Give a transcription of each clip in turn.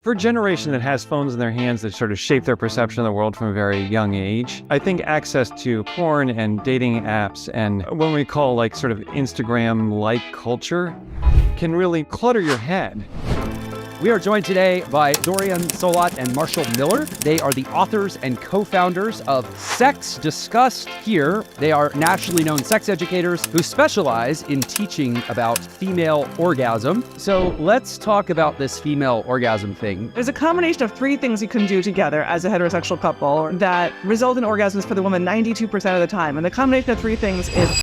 For a generation that has phones in their hands that sort of shape their perception of the world from a very young age, I think access to porn and dating apps and what we call like sort of Instagram-like culture can really clutter your head. We are joined today by Dorian Solot and Marshall Miller. They are the authors and co-founders of Sex Discussed Here. They are nationally known sex educators who specialize in teaching about female orgasm. So let's talk about this female orgasm thing. There's a combination of three things you can do together as a heterosexual couple that result in orgasms for the woman 92% of the time. And the combination of three things is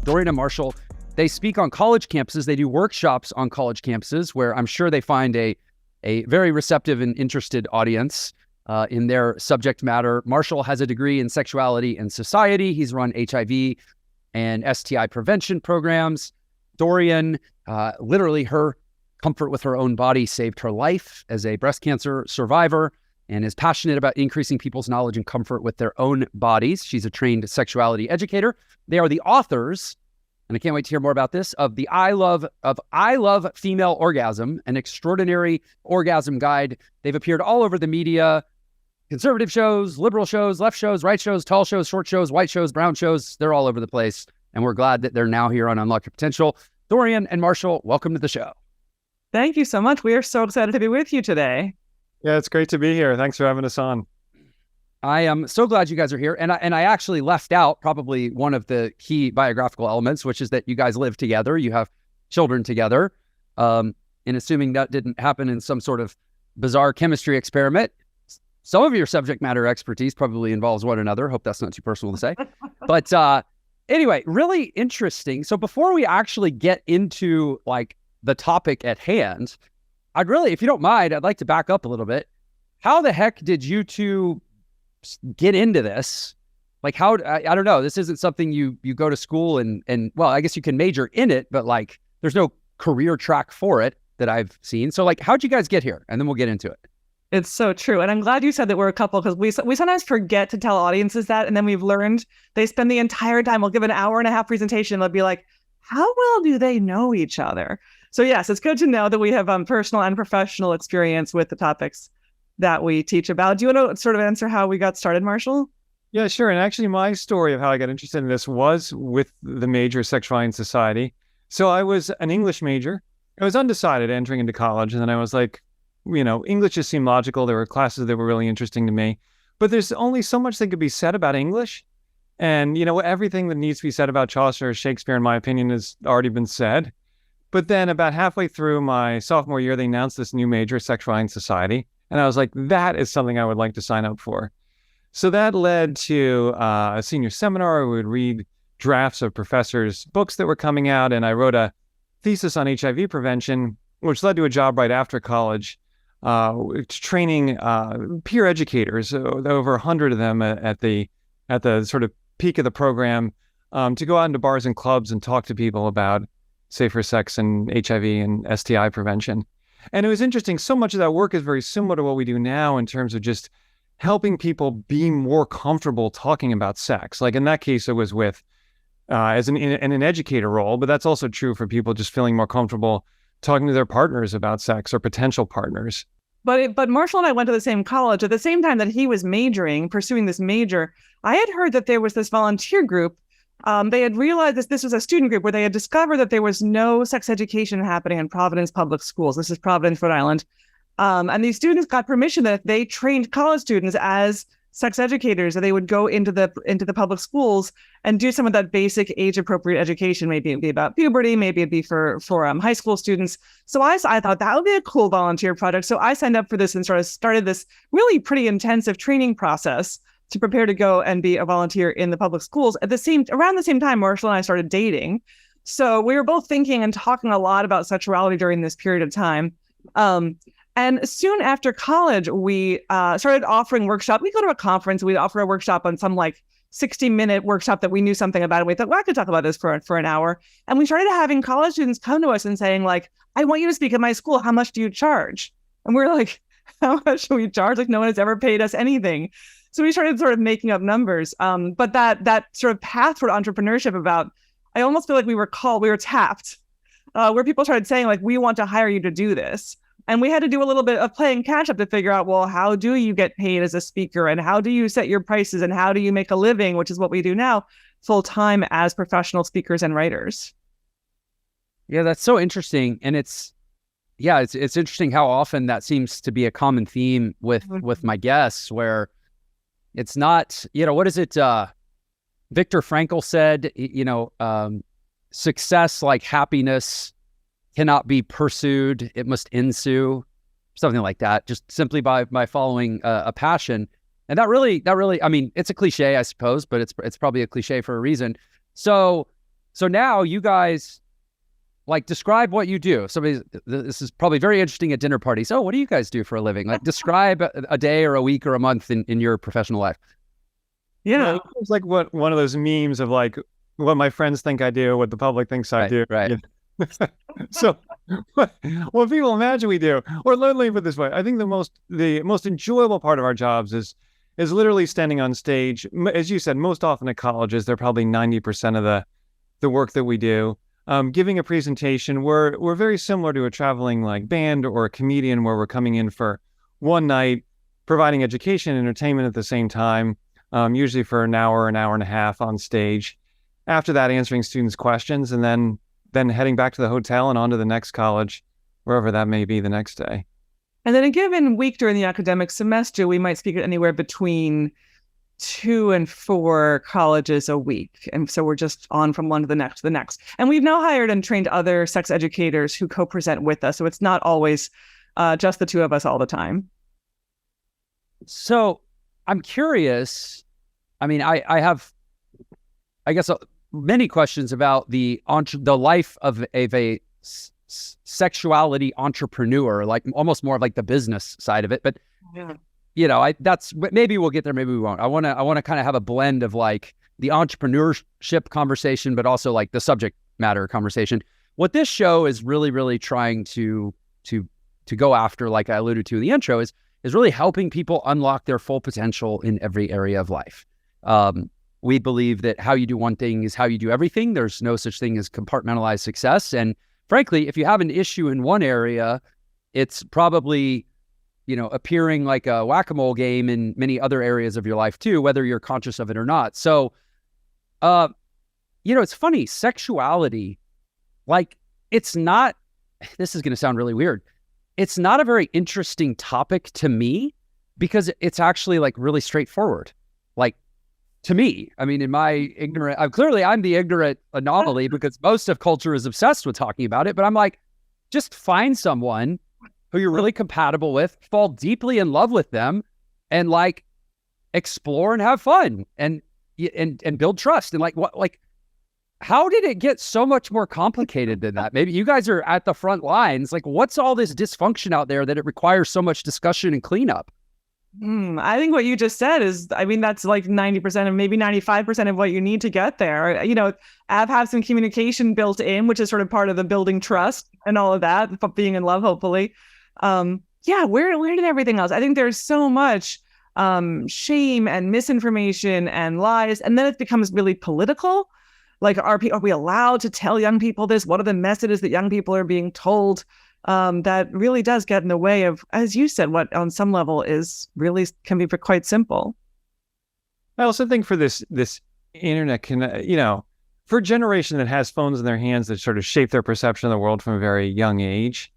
Dorian and Marshall, they speak on college campuses. They do workshops on college campuses where I'm sure they find a very receptive and interested audience in their subject matter. Marshall has a degree in sexuality and society. He's run HIV and STI prevention programs. Dorian, literally her comfort with her own body saved her life as a breast cancer survivor and is passionate about increasing people's knowledge and comfort with their own bodies. She's a trained sexuality educator. They are the authors, and I can't wait to hear more about this, of the I Love Female Orgasm, an extraordinary orgasm guide. They've appeared all over the media, conservative shows, liberal shows, left shows, right shows, tall shows, short shows, white shows, brown shows. They're all over the place, and we're glad that they're now here on Unlock Your Potential. Dorian and Marshall, welcome to the show. Thank you so much. We are so excited to be with you today. Yeah, it's great to be here. Thanks for having us on. I am so glad you guys are here. And I actually left out probably one of the key biographical elements, which is that you guys live together. You have children together. And assuming that didn't happen in some sort of bizarre chemistry experiment, some of your subject matter expertise probably involves one another. Hope that's not too personal to say. But anyway, really interesting. So before we actually get into like the topic at hand, I'd really, if you don't mind, I'd like to back up a little bit. How the heck did you two get into this? Like how, I don't know, this isn't something you go to school and well, I guess you can major in it, but like there's no career track for it that I've seen. So like, how'd you guys get here? And then we'll get into it. It's so true. And I'm glad you said that we're a couple because we sometimes forget to tell audiences that. And then we've learned they spend the entire time, we'll give an hour and a half presentation. They'll be like, how well do they know each other? So yes, it's good to know that we have personal and professional experience with the topics that we teach about. Do you want to sort of answer how we got started, Marshall? Yeah, sure. And actually my story of how I got interested in this was with the major Sexuality and Society. So I was an English major. I was undecided entering into college. And then I was like, you know, English just seemed logical. There were classes that were really interesting to me. But there's only so much that could be said about English. And, you know, everything that needs to be said about Chaucer or Shakespeare, in my opinion, has already been said. But then about halfway through my sophomore year, they announced this new major, Sexuality and Society. And I was like, that is something I would like to sign up for. So that led to a senior seminar. We would read drafts of professors' books that were coming out. And I wrote a thesis on HIV prevention, which led to a job right after college, training peer educators, over 100 of them at the sort of peak of the program, to go out into bars and clubs and talk to people about safer sex and HIV and STI prevention. And it was interesting. So much of that work is very similar to what we do now in terms of just helping people be more comfortable talking about sex. Like in that case, it was with as in an educator role, but that's also true for people just feeling more comfortable talking to their partners about sex or potential partners. But Marshall and I went to the same college. At the same time that he was pursuing this major, I had heard that there was this volunteer group. They had realized that this was a student group where they had discovered that there was no sex education happening in Providence public schools. This is Providence, Rhode Island. And these students got permission that if they trained college students as sex educators, that they would go into the public schools and do some of that basic age-appropriate education. Maybe it'd be about puberty, maybe it'd be for high school students. So I thought that would be a cool volunteer project. So I signed up for this and sort of started this really pretty intensive training process to prepare to go and be a volunteer in the public schools. Around the same time, Marshall and I started dating. So we were both thinking and talking a lot about sexuality during this period of time. And soon after college, we started offering workshops. We go to a conference, we'd offer a workshop on some like 60-minute workshop that we knew something about. And we thought, well, I could talk about this for an hour. And we started having college students come to us and saying like, I want you to speak at my school. How much do you charge? And we're like, how much do we charge? Like no one has ever paid us anything. So we started sort of making up numbers. But that sort of path toward entrepreneurship about I almost feel like we were tapped, where people started saying like, we want to hire you to do this. And we had to do a little bit of playing catch up to figure out, well, how do you get paid as a speaker, and how do you set your prices, and how do you make a living, which is what we do now full time as professional speakers and writers. Yeah, that's so interesting. And it's interesting how often that seems to be a common theme with my guests, where it's not, what is it? Viktor Frankl said, success, like happiness, cannot be pursued, it must ensue, something like that, just simply by following a passion. And that really, I mean, it's a cliche, I suppose, but it's probably a cliche for a reason. So now you guys, like, describe what you do. This is probably very interesting at dinner parties. Oh, what do you guys do for a living? Like, describe a day or a week or a month in your professional life. Yeah. It's like one of those memes of like what my friends think I do, what the public thinks I do. Right. So what people imagine we do, or let me put it this way, I think the most enjoyable part of our jobs is literally standing on stage. As you said, most often at colleges, they're probably 90% of the work that we do. Giving a presentation, we're very similar to a traveling like band or a comedian, where we're coming in for one night, providing education and entertainment at the same time, usually for an hour and a half on stage. After that, answering students' questions, and then heading back to the hotel and on to the next college, wherever that may be the next day. And then a given week during the academic semester, we might speak at anywhere between 2 and 4 colleges a week. And so we're just on from one to the next. And we've now hired and trained other sex educators who co-present with us. So it's not always just the two of us all the time. So I'm curious. I mean, I have, I guess, many questions about the life of a sexuality entrepreneur, like almost more of like the business side of it. But that's, maybe we'll get there, maybe we won't. I want to kind of have a blend of like the entrepreneurship conversation, but also like the subject matter conversation. What this show is really, really trying to go after, like I alluded to in the intro, is really helping people unlock their full potential in every area of life. We believe that how you do one thing is how you do everything. There's no such thing as compartmentalized success. And frankly, if you have an issue in one area, it's probably, appearing like a whack-a-mole game in many other areas of your life too, whether you're conscious of it or not. So, it's funny, sexuality, like, it's not, this is going to sound really weird, it's not a very interesting topic to me, because it's actually like really straightforward. Like, to me, I mean, in my ignorant, I'm the ignorant anomaly, because most of culture is obsessed with talking about it. But I'm like, just find someone who you're really compatible with, fall deeply in love with them, and like explore and have fun and build trust. And how did it get so much more complicated than that? Maybe you guys are at the front lines. Like, what's all this dysfunction out there that it requires so much discussion and cleanup? I think what you just said is, I mean, that's like 90% and maybe 95% of what you need to get there. Have some communication built in, which is sort of part of the building trust and all of that, being in love, hopefully. Where did everything else? I think there's so much shame and misinformation and lies. And then it becomes really political. Like, are we allowed to tell young people this? What are the messages that young people are being told? That really does get in the way of, as you said, what on some level can be quite simple. I also think for this internet for a generation that has phones in their hands that sort of shape their perception of the world from a very young age,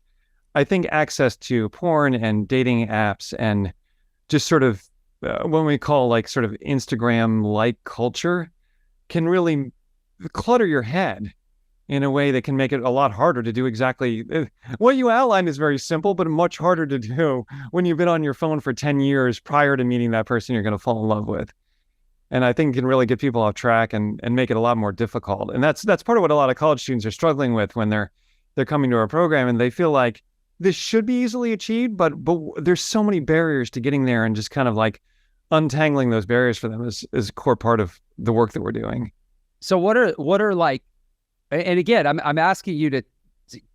I think access to porn and dating apps and just sort of what we call like sort of Instagram-like culture can really clutter your head in a way that can make it a lot harder to do exactly what you outlined. Is very simple, but much harder to do when you've been on your phone for 10 years prior to meeting that person you're going to fall in love with. And I think it can really get people off track and make it a lot more difficult. And that's part of what a lot of college students are struggling with when they're coming to our program, and they feel like this should be easily achieved, but there's so many barriers to getting there, and just kind of like untangling those barriers for them is a core part of the work that we're doing. So what are like, and again, I'm asking you to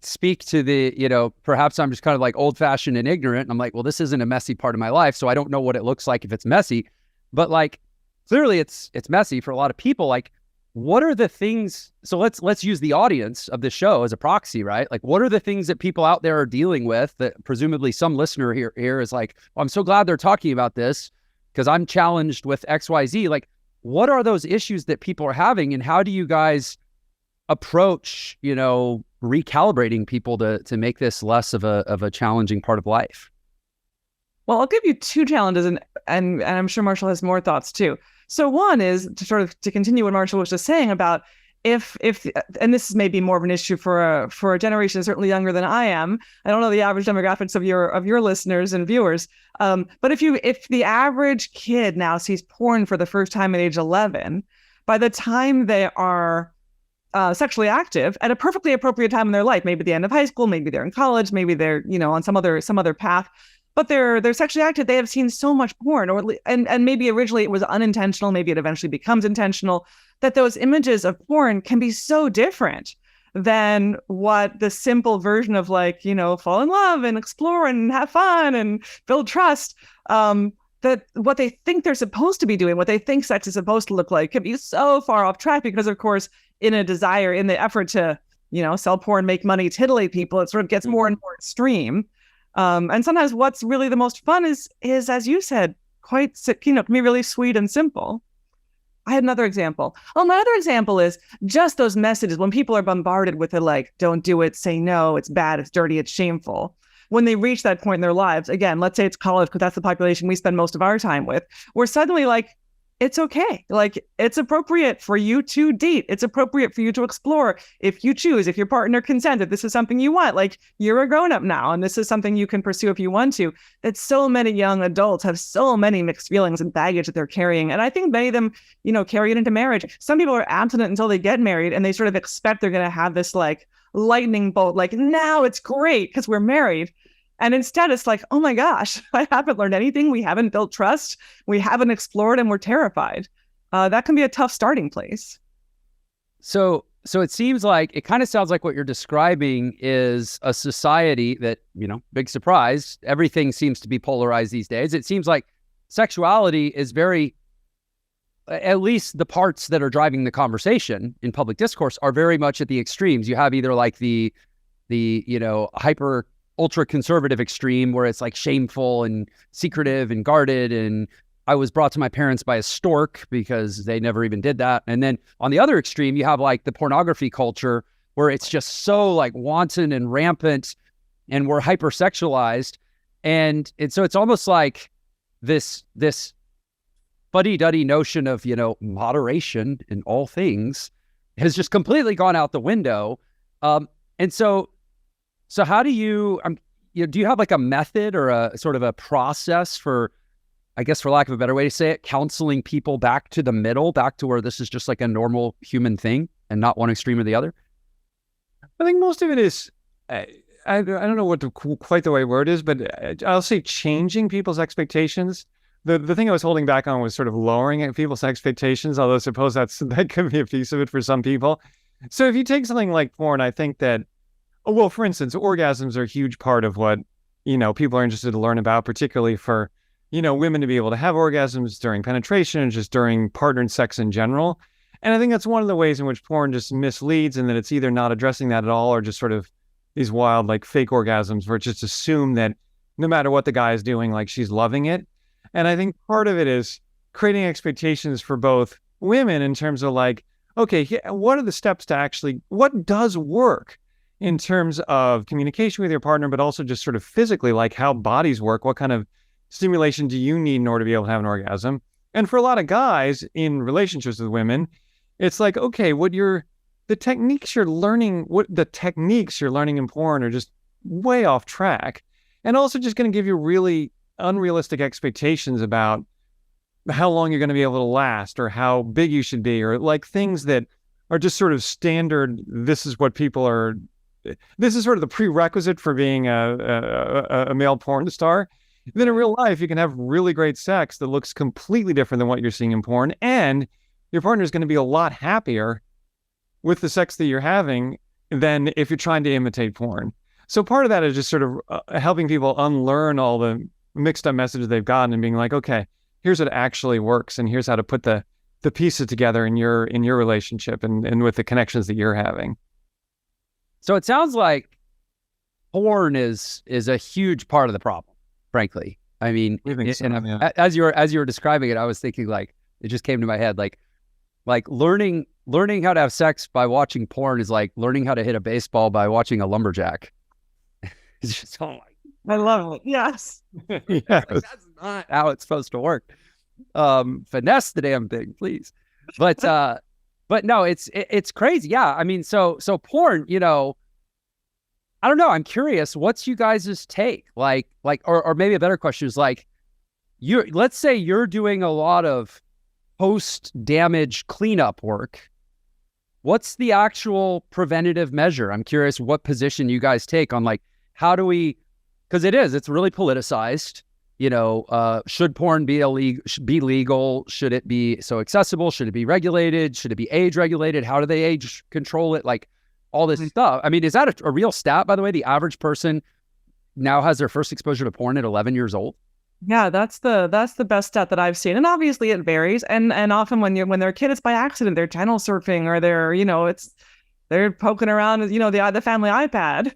speak to the, perhaps I'm just kind of like old fashioned and ignorant. And I'm like, well, this isn't a messy part of my life, so I don't know what it looks like if it's messy, but like, clearly it's messy for a lot of people. Like, what are the things, so let's use the audience of the show as a proxy, right? Like, what are the things that people out there are dealing with that presumably some listener here is like, oh, I'm so glad they're talking about this because I'm challenged with XYZ. Like, what are those issues that people are having, and how do you guys approach, recalibrating people to make this less of a challenging part of life? Well, I'll give you two challenges, and I'm sure Marshall has more thoughts too. So one is to continue what Marshall was just saying about if and this is maybe more of an issue for a generation certainly younger than I am. I don't know the average demographics of your listeners and viewers, but if the average kid now sees porn for the first time at age 11, by the time they are sexually active at a perfectly appropriate time in their life, maybe the end of high school, maybe they're in college, maybe they're on some other path, but they're sexually active, they have seen so much porn, and maybe originally it was unintentional, maybe it eventually becomes intentional, that those images of porn can be so different than what the simple version of fall in love and explore and have fun and build trust, that what they think they're supposed to be doing, what they think sex is supposed to look like, can be so far off track because, of course, in the effort to, sell porn, make money, titillate people, it sort of gets more and more extreme. And sometimes what's really the most fun is, as you said, can be really sweet and simple. I had another example. Oh, my other example is just those messages when people are bombarded with don't do it, say no, it's bad, it's dirty, it's shameful. When they reach that point in their lives, again, let's say it's college, because that's the population we spend most of our time with, we're suddenly like, it's okay. It's appropriate for you to date. It's appropriate for you to explore if you choose, if your partner consents, if this is something you want. You're a grown up now, and this is something you can pursue if you want to. That so many young adults have so many mixed feelings and baggage that they're carrying. And I think many of them, carry it into marriage. Some people are abstinent until they get married, and they sort of expect they're going to have this lightning bolt, now it's great because we're married. And instead, it's like, oh my gosh, I haven't learned anything. We haven't built trust. We haven't explored, and we're terrified. That can be a tough starting place. So it seems like, it kind of sounds like what you're describing is a society that, big surprise, everything seems to be polarized these days. It seems like sexuality is very, at least the parts that are driving the conversation in public discourse are very much at the extremes. You have either the hyper ultra conservative extreme where it's shameful and secretive and guarded, and I was brought to my parents by a stork because they never even did that. And then on the other extreme, you have the pornography culture where it's just so wanton and rampant, and we're hypersexualized. And so it's almost like this fuddy-duddy notion of, moderation in all things has just completely gone out the window. And so how do you, do you have a method or a sort of a process for, I guess for lack of a better way to say it, counseling people back to the middle, back to where this is just a normal human thing and not one extreme or the other? I think most of it is, I don't know quite the way word is, but I'll say changing people's expectations. The thing I was holding back on was sort of lowering people's expectations, although I suppose that could be a piece of it for some people. So if you take something like porn, I think that, well, for instance, orgasms are a huge part of what, people are interested to learn about, particularly for, women to be able to have orgasms during penetration and just during partnered sex in general. And I think that's one of the ways in which porn just misleads, and that it's either not addressing that at all or just sort of these wild, fake orgasms where it's just assumed that no matter what the guy is doing, she's loving it. And I think part of it is creating expectations for both women in terms of okay, what are the steps to actually, what does work in terms of communication with your partner, but also just sort of physically, how bodies work, what kind of stimulation do you need in order to be able to have an orgasm? And for a lot of guys in relationships with women, it's okay, the techniques you're learning in porn are just way off track, and also just going to give you really unrealistic expectations about how long you're going to be able to last, or how big you should be, or things that are just sort of standard. This is sort of the prerequisite for being a male porn star. Then in real life, you can have really great sex that looks completely different than what you're seeing in porn, and your partner is going to be a lot happier with the sex that you're having than if you're trying to imitate porn. So part of that is just sort of helping people unlearn all the mixed up messages they've gotten and being okay, here's what actually works, and here's how to put the the pieces together in your relationship and with the connections that you're having. So it sounds like porn is a huge part of the problem, frankly. I mean, as you were describing it, I was thinking, like, it just came to my head, like learning how to have sex by watching porn is like learning how to hit a baseball by watching a lumberjack. It's just, oh my, I love it. Yes. Yes. like, that's not how it's supposed to work. Finesse the damn thing, please. But no, it's crazy. Yeah. I mean, so porn, you know, I don't know. I'm curious, what's you guys' take? Like, or maybe a better question is like, let's say you're doing a lot of post-damage cleanup work. What's the actual preventative measure? I'm curious what position you guys take on, like, how do we, because it's really politicized. You know, should porn be legal? Should it be so accessible? Should it be regulated? Should it be age regulated? How do they age control it? Like, all this stuff. I mean, is that a real stat, by the way? The average person now has their first exposure to porn at 11 years old. Yeah, that's the best stat that I've seen. And obviously it varies. And often when they're a kid, it's by accident. They're channel surfing, or they're poking around with, the family iPad.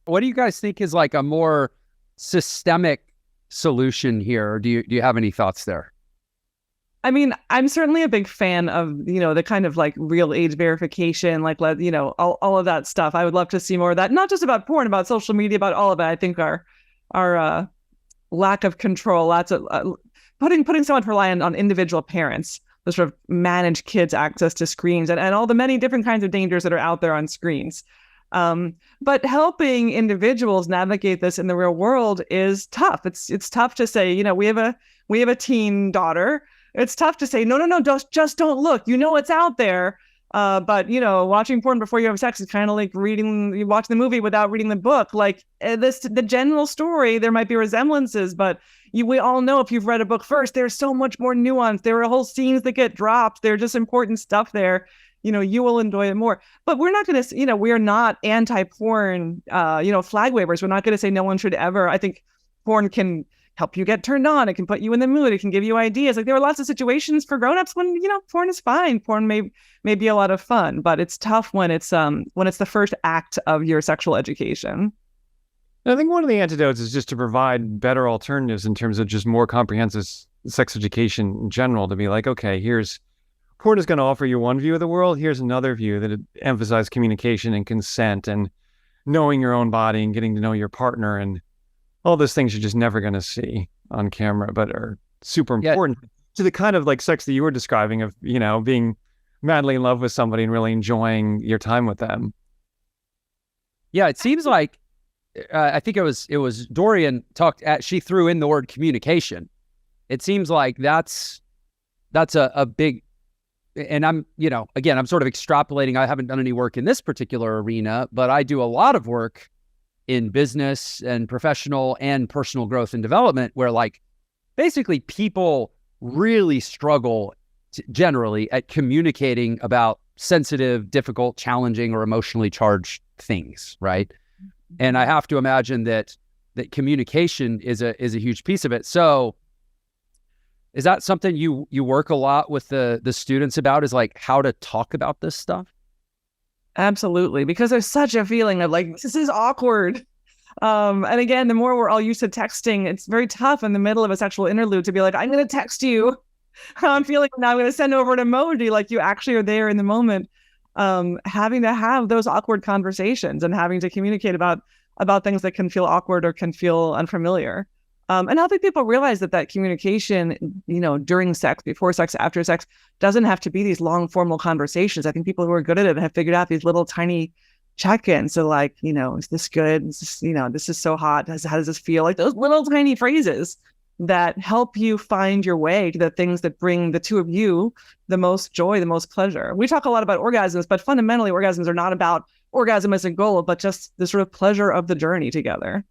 What do you guys think is like a more systemic solution here? Or do you have any thoughts there? I mean, I'm certainly a big fan of, the kind of like real age verification, like, all of that stuff. I would love to see more of that, not just about porn, about social media, about all of it. I think our lack of control, lots of putting so much reliance on individual parents to sort of manage kids' access to screens and all the many different kinds of dangers that are out there on screens. But helping individuals navigate this in the real world is tough. It's tough to say, we have a teen daughter. It's tough to say, no, just don't look. It's out there. But watching porn before you have sex is kind of like you watch the movie without reading the book. Like the general story, there might be resemblances, but we all know if you've read a book first, there's so much more nuance. There are whole scenes that get dropped. There's just important stuff there. You will enjoy it more. But we're not going to, we're not anti-porn, flag wavers. We're not going to say no one should ever. I think porn can help you get turned on. It can put you in the mood. It can give you ideas. Like, there are lots of situations for grownups when, porn is fine. Porn may be a lot of fun, but it's tough when it's the first act of your sexual education. I think one of the antidotes is just to provide better alternatives in terms of just more comprehensive sex education in general, to be like, okay, porn is going to offer you one view of the world. Here's another view that emphasizes communication and consent and knowing your own body and getting to know your partner, and all those things you're just never going to see on camera, but are super important to the kind of like sex that you were describing of, being madly in love with somebody and really enjoying your time with them. Yeah, it seems like, I think it was Dorian she threw in the word communication. It seems like that's a big, and I'm, again, I'm sort of extrapolating. I haven't done any work in this particular arena, but I do a lot of work in business and professional and personal growth and development, where like basically people really struggle generally at communicating about sensitive, difficult, challenging, or emotionally charged things, right? And I have to imagine that communication is a huge piece of it. So is that something you work a lot with the students about, is like how to talk about this stuff? Absolutely, because there's such a feeling of like, this is awkward. And again, the more we're all used to texting, it's very tough in the middle of a sexual interlude to be like, I'm going to text you how I'm feeling. Now I'm going to send over an emoji, like you actually are there in the moment. Having to have those awkward conversations and having to communicate about things that can feel awkward or can feel unfamiliar. And helping people realize that communication, during sex, before sex, after sex, doesn't have to be these long formal conversations. I think people who are good at it have figured out these little tiny check-ins. So like, is this good? Is this, this is so hot. How does this feel? Like those little tiny phrases that help you find your way to the things that bring the two of you the most joy, the most pleasure. We talk a lot about orgasms, but fundamentally orgasms are not about orgasm as a goal, but just the sort of pleasure of the journey together.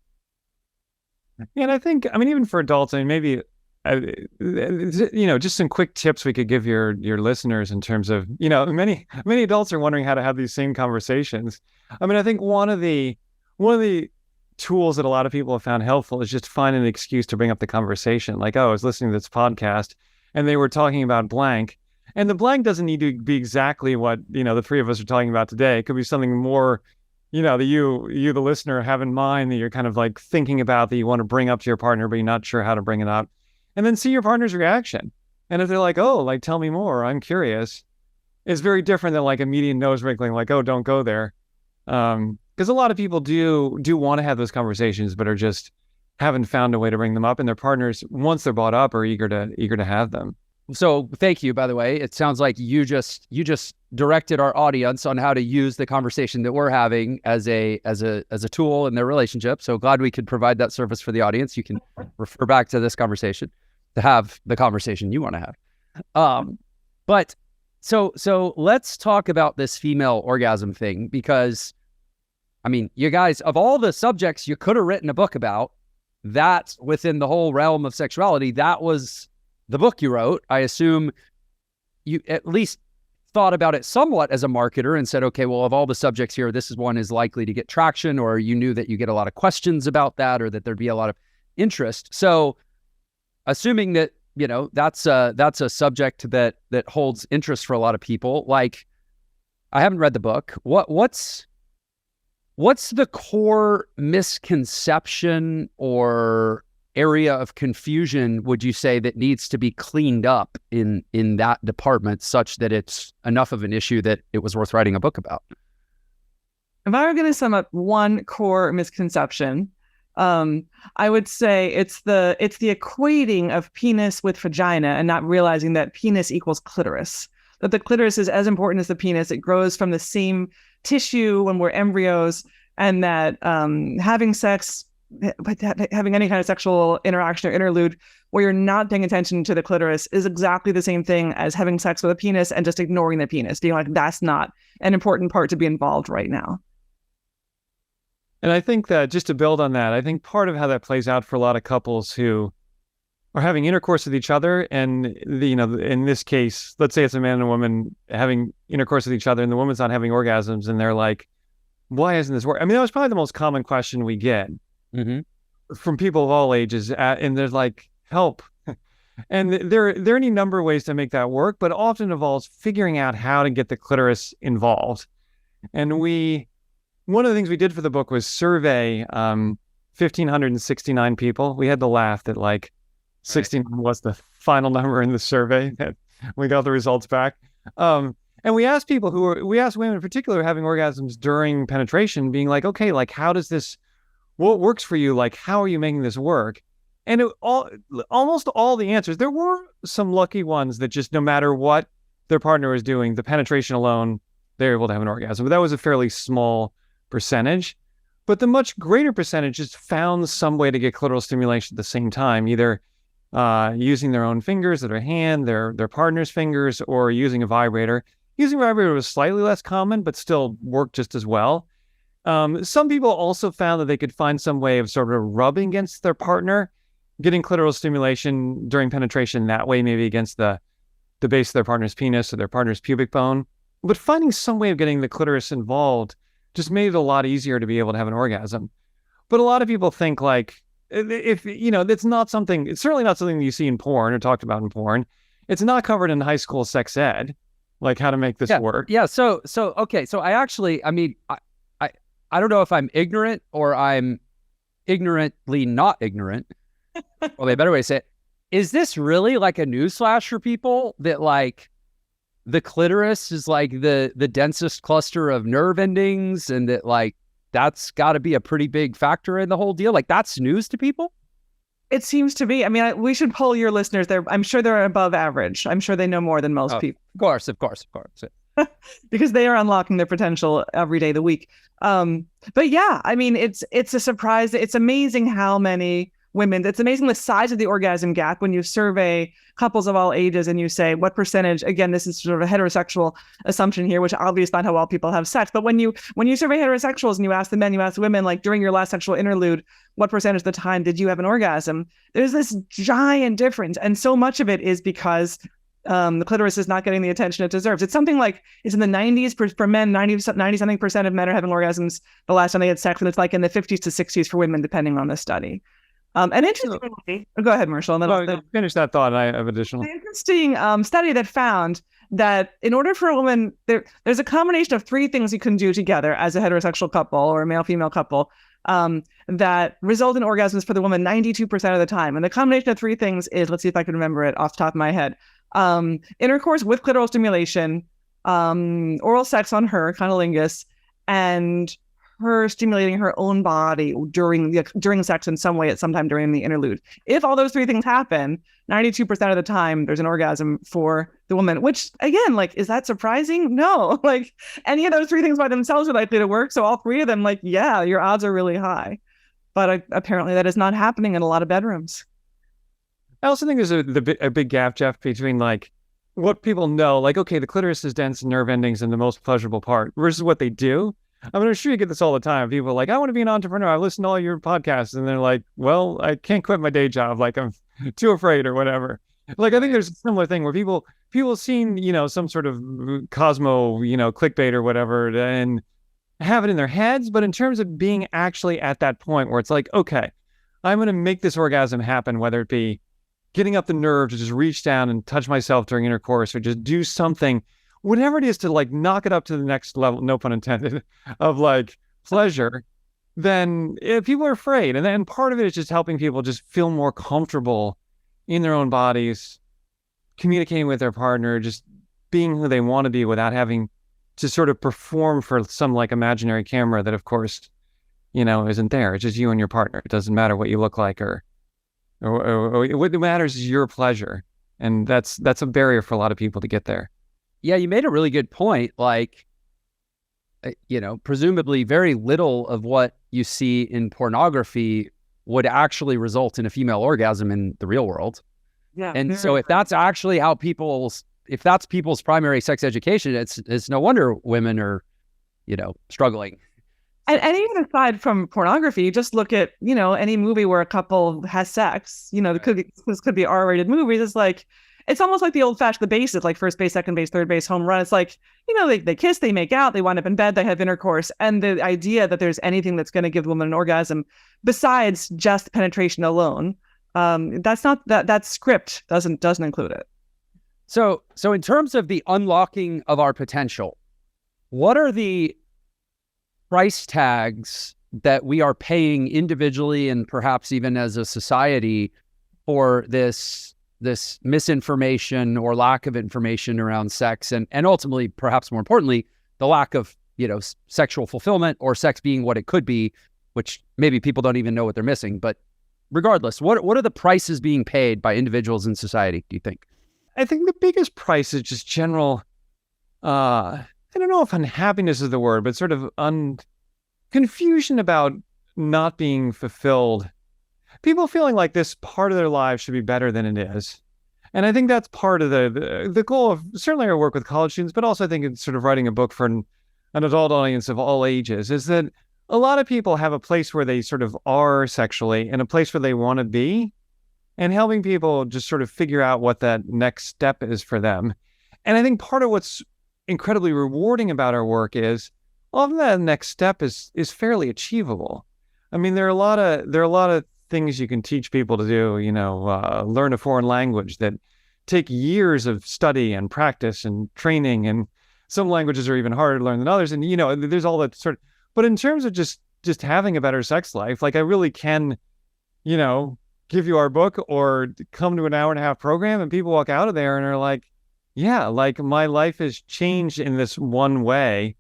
And I think, even for adults, maybe, just some quick tips we could give your listeners in terms of, many adults are wondering how to have these same conversations. I think one of the tools that a lot of people have found helpful is just find an excuse to bring up the conversation. Like, oh, I was listening to this podcast and they were talking about blank. And the blank doesn't need to be exactly what, the three of us are talking about today. It could be something more, that you, the listener, have in mind that you're kind of like thinking about, that you want to bring up to your partner, but you're not sure how to bring it up. And then see your partner's reaction. And if they're like, oh, like, tell me more, I'm curious, it's very different than like immediate nose wrinkling, like, oh, don't go there. Because a lot of people do want to have those conversations, but are just haven't found a way to bring them up. And their partners, once they're brought up, are eager to have them. So thank you, by the way. It sounds like you just directed our audience on how to use the conversation that we're having as a tool in their relationship. So glad we could provide that service for the audience. You can refer back to this conversation to have the conversation you want to have. But so let's talk about this female orgasm thing, because I mean, you guys, of all the subjects you could have written a book about, that within the whole realm of sexuality, that was the book you wrote. I assume you at least thought about it somewhat as a marketer and said, okay, well, of all the subjects here, this is one is likely to get traction, or you knew that you get a lot of questions about that, or that there'd be a lot of interest. So assuming that, that's a subject that holds interest for a lot of people. Like, I haven't read the book. What's the core misconception or area of confusion, would you say, that needs to be cleaned up in that department, such that it's enough of an issue that it was worth writing a book about? If I were going to sum up one core misconception, I would say it's the equating of penis with vagina, and not realizing that penis equals clitoris. That the clitoris is as important as the penis. It grows from the same tissue when we're embryos, and that having sex, having any kind of sexual interaction or interlude where you're not paying attention to the clitoris is exactly the same thing as having sex with a penis and just ignoring the penis, being like, that's not an important part to be involved right now. And I think that, just to build on that, I think part of how that plays out for a lot of couples who are having intercourse with each other, and in this case, let's say it's a man and a woman having intercourse with each other, and the woman's not having orgasms, and they're like, why isn't this working? I mean, that was probably the most common question we get from people of all ages, and there's like, help. And there are any number of ways to make that work, but often involves figuring out how to get the clitoris involved. And one of the things we did for the book was survey 1,569 people. We had to laugh that like 69 was the final number in the survey that we got the results back. And we asked we asked women in particular having orgasms during penetration, being like, okay, like, what works for you? Like, how are you making this work? And almost all the answers, there were some lucky ones that just, no matter what their partner was doing, the penetration alone, they were able to have an orgasm. But that was a fairly small percentage. But the much greater percentage just found some way to get clitoral stimulation at the same time, either using their own fingers or their hand, their partner's fingers, or using a vibrator. Using a vibrator was slightly less common, but still worked just as well. Some people also found that they could find some way of sort of rubbing against their partner, getting clitoral stimulation during penetration that way, maybe against the base of their partner's penis or their partner's pubic bone. But finding some way of getting the clitoris involved just made it a lot easier to be able to have an orgasm. But a lot of people think like, if it's not something, it's certainly not something that you see in porn or talked about in porn. It's not covered in high school sex ed, like how to make this work. Yeah. So okay. So I don't know if I'm ignorant or I'm ignorantly not ignorant. Well, a better way to say it. Is this really like a newsflash for people that like the clitoris is like the densest cluster of nerve endings, and that like that's got to be a pretty big factor in the whole deal? Like, that's news to people? It seems to be. I mean, we should poll your listeners. I'm sure they're above average. I'm sure they know more than most people. Of course. Because they are unlocking their potential every day of the week. But yeah, I mean, it's a surprise. It's amazing how many women, it's amazing the size of the orgasm gap when you survey couples of all ages and you say what percentage, again, this is sort of a heterosexual assumption here, which obviously is not how well people have sex. But when you survey heterosexuals and you ask the men, you ask the women, like during your last sexual interlude, what percentage of the time did you have an orgasm? There's this giant difference. And so much of it is because the clitoris is not getting the attention it deserves. It's something like, it's in the 90s for men, 90 something percent of men are having orgasms the last time they had sex. And it's like in the 50s to 60s for women, depending on the study. And interestingly, go ahead, Marshall. And then finish that thought. And I have additional. An interesting study that found that in order for a woman, there's a combination of three things you can do together as a heterosexual couple or a male-female couple that result in orgasms for the woman 92% of the time. And the combination of three things is, let's see if I can remember it off the top of my head, intercourse with clitoral stimulation, oral sex on her, cunnilingus, and her stimulating her own body during sex in some way at some time during the interlude. If all those three things happen, 92% of the time there's an orgasm for the woman, which again, like, is that surprising? No, like any of those three things by themselves are likely to work. So all three of them, like, yeah, your odds are really high. But apparently that is not happening in a lot of bedrooms. I also think there's a big gap, Jeff, between like what people know, like, okay, the clitoris is dense nerve endings and the most pleasurable part versus what they do. I mean, I'm sure you get this all the time. People are like, I want to be an entrepreneur. I listen to all your podcasts. And they're like, well, I can't quit my day job. Like, I'm too afraid or whatever. Like, I think there's a similar thing where people seen, some sort of Cosmo, clickbait or whatever and have it in their heads. But in terms of being actually at that point where it's like, okay, I'm going to make this orgasm happen, whether it be getting up the nerve to just reach down and touch myself during intercourse or just do something, whatever it is to like knock it up to the next level, no pun intended, of like pleasure, then people are afraid. And then part of it is just helping people just feel more comfortable in their own bodies, communicating with their partner, just being who they want to be without having to sort of perform for some like imaginary camera that of course, isn't there. It's just you and your partner. It doesn't matter what you look like or what matters is your pleasure. And that's a barrier for a lot of people to get there. Yeah, you made a really good point. Like, presumably very little of what you see in pornography would actually result in a female orgasm in the real world. Yeah. And so if that's actually how if that's people's primary sex education, it's no wonder women are, struggling. And even aside from pornography, just look at, any movie where a couple has sex, this could be R-rated movies. It's like, it's almost like the the bases, like first base, second base, third base, home run. It's like, they kiss, they make out, they wind up in bed, they have intercourse. And the idea that there's anything that's going to give the woman an orgasm besides just penetration alone, that's not that script doesn't include it. So in terms of the unlocking of our potential, what are the price tags that we are paying individually and perhaps even as a society for this misinformation or lack of information around sex and ultimately, perhaps more importantly, the lack of, sexual fulfillment or sex being what it could be, which maybe people don't even know what they're missing. But regardless, what are the prices being paid by individuals in society, do you think? I think the biggest price is just general, I don't know if unhappiness is the word, but sort of confusion about not being fulfilled. People feeling like this part of their lives should be better than it is. And I think that's part of the goal of certainly our work with college students, but also I think it's sort of writing a book for an adult audience of all ages, is that a lot of people have a place where they sort of are sexually and a place where they want to be, and helping people just sort of figure out what that next step is for them. And I think part of what's incredibly rewarding about our work is often that next step is fairly achievable. I mean, there are a lot of things you can teach people to do, learn a foreign language that take years of study and practice and training, and some languages are even harder to learn than others. And, there's all that sort of, but in terms of just having a better sex life, like I really can, give you our book or come to an hour and a half program and people walk out of there and are like, yeah, like my life has changed in this one way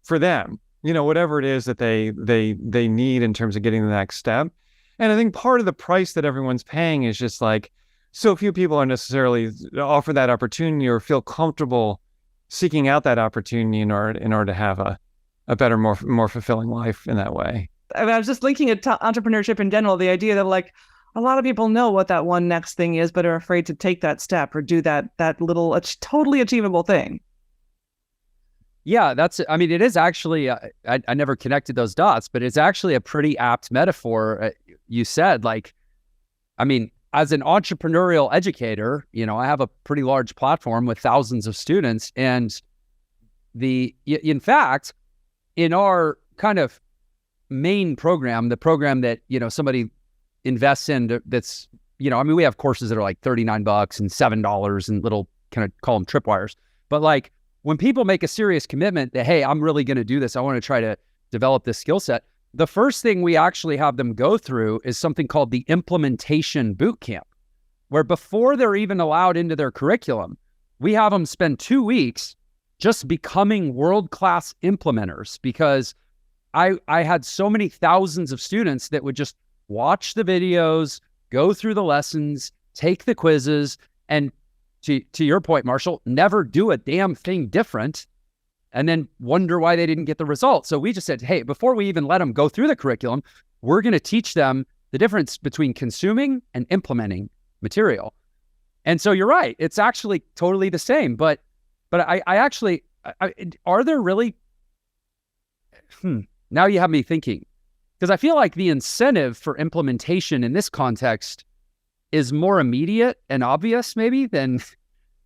for them, whatever it is that they need in terms of getting the next step. And I think part of the price that everyone's paying is just like, so few people are necessarily offered that opportunity or feel comfortable seeking out that opportunity in order to have a better, more fulfilling life in that way. I was just linking it to entrepreneurship in general, the idea that like a lot of people know what that one next thing is, but are afraid to take that step or do that little totally achievable thing. Yeah, it is actually, I never connected those dots, but it's actually a pretty apt metaphor. You said, like, as an entrepreneurial educator, I have a pretty large platform with thousands of students. And in fact, in our kind of main program, the program that, somebody invests in that's, we have courses that are like $39 and $7 and little kind of call them tripwires. But like when people make a serious commitment that, hey, I'm really going to do this, I want to try to develop this skill set, the first thing we actually have them go through is something called the implementation boot camp, where before they're even allowed into their curriculum, we have them spend 2 weeks just becoming world-class implementers, because I had so many thousands of students that would just watch the videos, go through the lessons, take the quizzes, and to your point, Marshall, never do a damn thing different, and then wonder why they didn't get the results. So we just said, hey, before we even let them go through the curriculum, we're going to teach them the difference between consuming and implementing material. And so you're right, it's actually totally the same. But I actually, are there really, now you have me thinking, because I feel like the incentive for implementation in this context is more immediate and obvious maybe than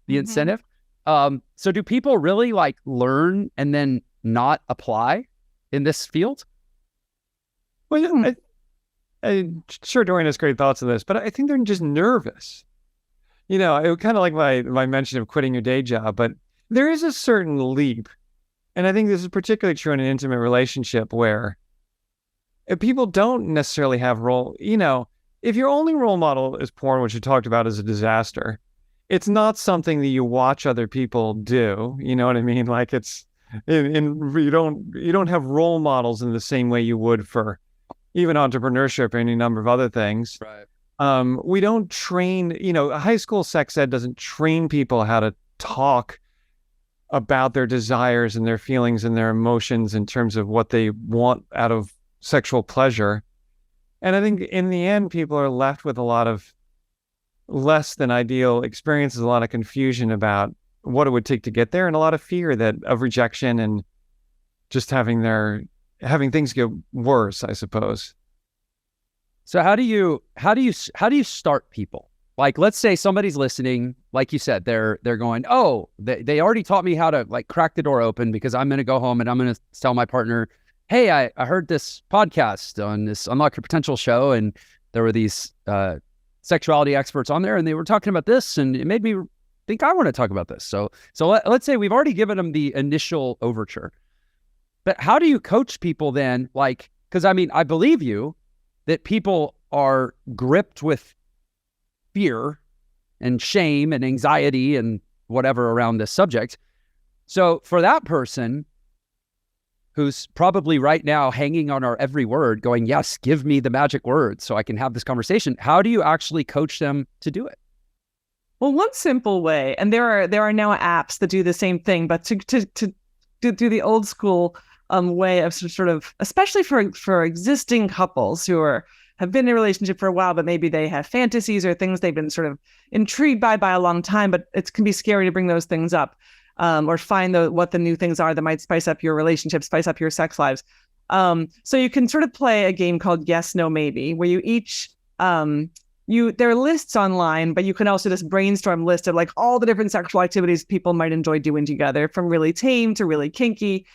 the incentive. So do people really like learn and then not apply in this field? Well, I'm sure Dorian has great thoughts on this, but I think they're just nervous. You know, it kind of like my mention of quitting your day job, but there is a certain leap. And I think this is particularly true in an intimate relationship where people don't necessarily have if your only role model is porn, which you talked about as a disaster, it's not something that you watch other people do. You know what I mean? Like you don't have role models in the same way you would for even entrepreneurship or any number of other things. Right. We don't train, high school sex ed doesn't train people how to talk about their desires and their feelings and their emotions in terms of what they want out of sexual pleasure. And I think in the end, people are left with a lot of less than ideal experiences, a lot of confusion about what it would take to get there, and a lot of fear of rejection and just having things get worse, I suppose. So how do you start people? Like, let's say somebody's listening, like you said, they're going, oh, they already taught me how to like crack the door open because I'm going to go home and I'm going to tell my partner, hey, I heard this podcast on this Unlock Your Potential show, and there were these sexuality experts on there, and they were talking about this, and it made me think I want to talk about this. So let's say we've already given them the initial overture. But how do you coach people then? Like, because I mean, I believe you that people are gripped with fear and shame and anxiety and whatever around this subject. So for that person who's probably right now hanging on our every word going, yes, give me the magic word so I can have this conversation, how do you actually coach them to do it? Well, one simple way, and there are now apps that do the same thing, but to do the old school way of sort of, especially for existing couples who have been in a relationship for a while, but maybe they have fantasies or things they've been sort of intrigued by a long time, but it can be scary to bring those things up, or find what the new things are that might spice up your relationship, spice up your sex lives. So you can sort of play a game called Yes, No, Maybe, where you each there are lists online, but you can also just brainstorm lists of like all the different sexual activities people might enjoy doing together, from really tame to really kinky.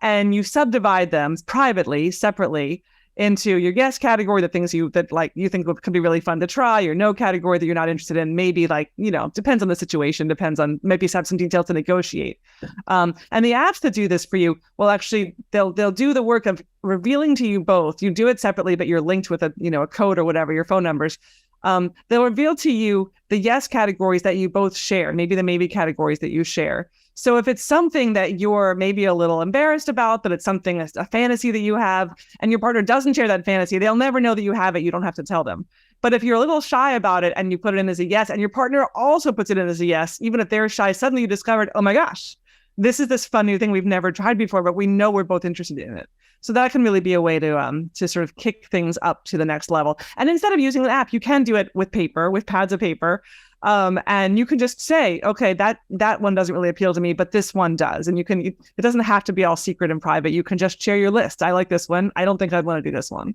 And you subdivide them privately, separately, into your yes category, the things you think could be really fun to try, your no category that you're not interested in, maybe depends on the situation, depends on, maybe have some details to negotiate. And the apps that do this for you, well, actually, they'll do the work of revealing to you both. You do it separately, but you're linked with a code or whatever, your phone numbers. They'll reveal to you the yes categories that you both share, maybe the maybe categories that you share. So if it's something that you're maybe a little embarrassed about, but it's something, a fantasy that you have, and your partner doesn't share that fantasy, they'll never know that you have it. You don't have to tell them. But if you're a little shy about it and you put it in as a yes, and your partner also puts it in as a yes, even if they're shy, suddenly you discovered, oh my gosh, this is this fun new thing we've never tried before, but we know we're both interested in it. So that can really be a way to sort of kick things up to the next level. And instead of using an app, you can do it with paper, with pads of paper. And you can just say, okay, that one doesn't really appeal to me, but this one does. And it doesn't have to be all secret and private. You can just share your list. I like this one. I don't think I'd want to do this one.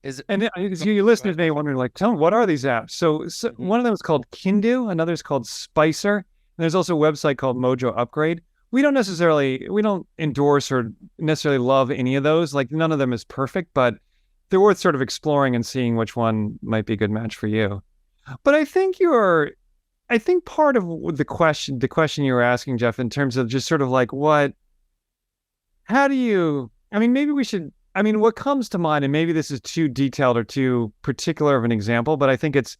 Your listeners may wonder, like, tell me, what are these apps? So one of them is called Kindu, another is called Spicer, and there's also a website called Mojo Upgrade. We don't endorse or necessarily love any of those. Like, none of them is perfect, but they're worth sort of exploring and seeing which one might be a good match for you. But I think I think part of the question you were asking, Jeff, in terms of just sort of like how do you, I mean, maybe we should, I mean, what comes to mind, and maybe this is too detailed or too particular of an example, but I think it's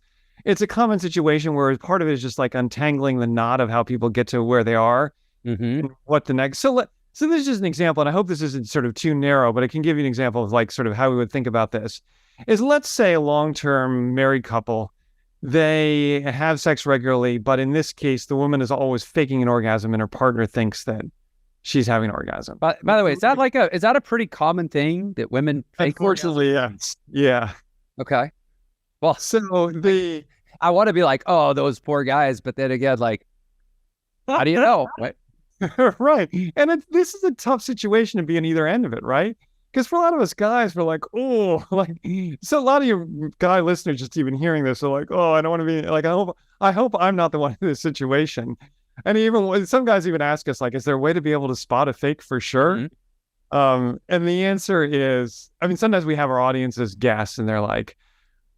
a common situation where part of it is just like untangling the knot of how people get to where they are and what the next. So this is just an example, and I hope this isn't sort of too narrow, but I can give you an example of like sort of how we would think about this. Is let's say a long-term married couple, they have sex regularly, but in this case, the woman is always faking an orgasm and her partner thinks that she's having an orgasm. By the way, is that a pretty common thing that women fake? Unfortunately, yes. Yeah. Okay. Well, so I want to be like, oh, those poor guys, but then again, like, how do you know? Right. Right. And this is a tough situation to be on either end of it, right? Because for a lot of us guys, we're like, oh, like, so a lot of your guy listeners just even hearing this are like, oh, I don't want to be like, I hope I'm not the one in this situation. And even some guys even ask us, like, is there a way to be able to spot a fake for sure? And the answer is, I mean, sometimes we have our audiences guess and they're like,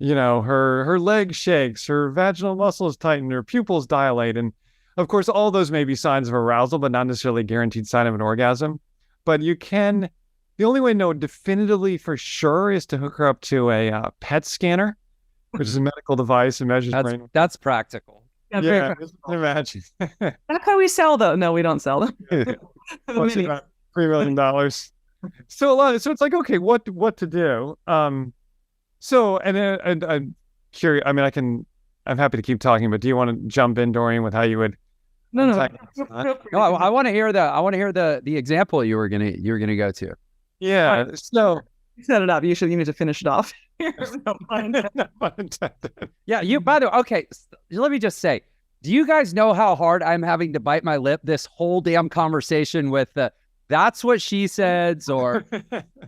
you know, her leg shakes, her vaginal muscles tighten, her pupils dilate. And of course, all those may be signs of arousal, but not necessarily a guaranteed sign of an orgasm. But the only way to know definitively for sure is to hook her up to a PET scanner, which is a medical device and measures brain. That's practical. Yeah, just imagine. That's how we sell them. No, we don't sell them. What's about $3 million. So it's like, okay, what to do? So, and I'm curious, I mean, I'm happy to keep talking, but do you want to jump in, Dorian, with how you would? No. No, I want to hear the example you were gonna go to. Yeah. Right. So you set it up. You need to finish it off. No pun intended. Yeah. By the way, okay. Let me just say, do you guys know how hard I'm having to bite my lip this whole damn conversation with that's what she said, or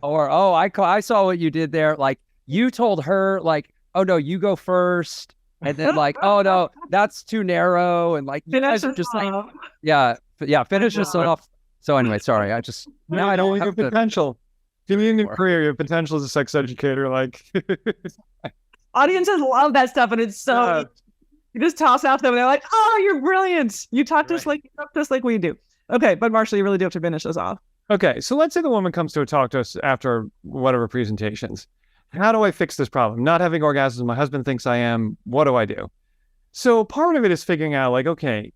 oh, I saw what you did there. Like, you told her, like, oh no, you go first. And then like, oh no, that's too narrow. And like, you guys are just like, finish us off. So anyway, sorry. I don't have potential. If you need a new career, you have potential as a sex educator. Like, audiences love that stuff. And it's so, you just toss out to them and they're like, oh, you're brilliant. You talk to us like we do. Okay. But Marshall, you really do have to finish us off. Okay. So let's say the woman comes to talk to us after whatever presentations. How do I fix this problem? Not having orgasms, my husband thinks I am. What do I do? So part of it is figuring out, like, okay,